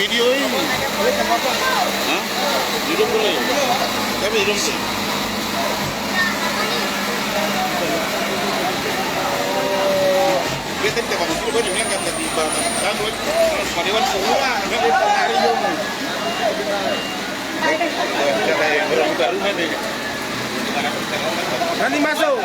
video ini. Hah? Hidung boleh? Tapi hidung sih. Kita tidak bagus juga banyak yang kata di bahasa Sanggup. Pada dewan semua, nggak ada pengaruh juga. Kata yang baru ini. Nanti masuk.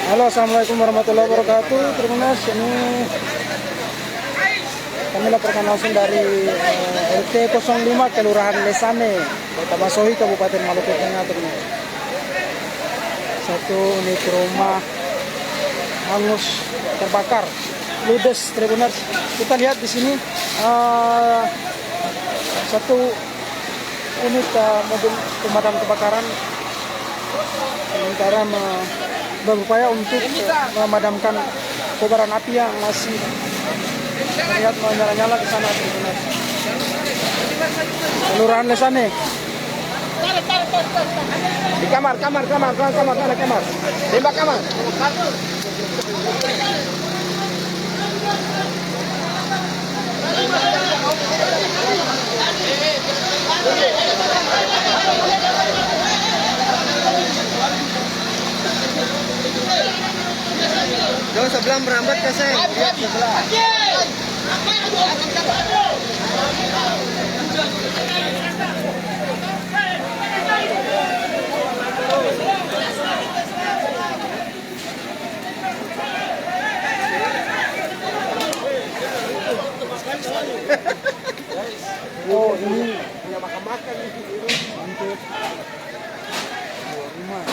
Halo, assalamualaikum warahmatullahi wabarakatuh. Terima kasih. Ini kami laporkan langsung dari RT 05 Kelurahan Lesane, Kota Masohi, Kabupaten Maluku Tengah. Satu unit rumah hangus terbakar, ludes. Tribuners, kita lihat di sini satu unit mobil pemadam kebakaran sementara berupaya untuk memadamkan kobaran api yang masih terlihat menyala-nyala di sana. Kelurahan Lesane. Di kamar. Tembak kamar. Jangan sebelah merambat ke saya. Sebelah. Oh, ini punya makan-makan nih. Mantap. Rumah.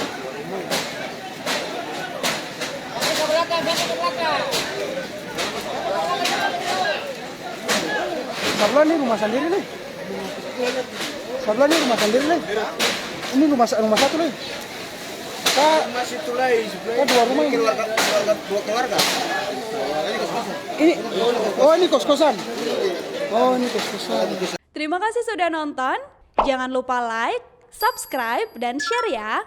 Sebelah nih rumah sendiri nih. Sebelah nih rumah sendiri nih. Ini rumah satu nih. Masih tulai. Dua rumah ini. Dua keluarga. Ini, oh ini kos-kosan. Oh ini kos-kosan. Terima kasih sudah nonton. Jangan lupa like, subscribe, dan share ya.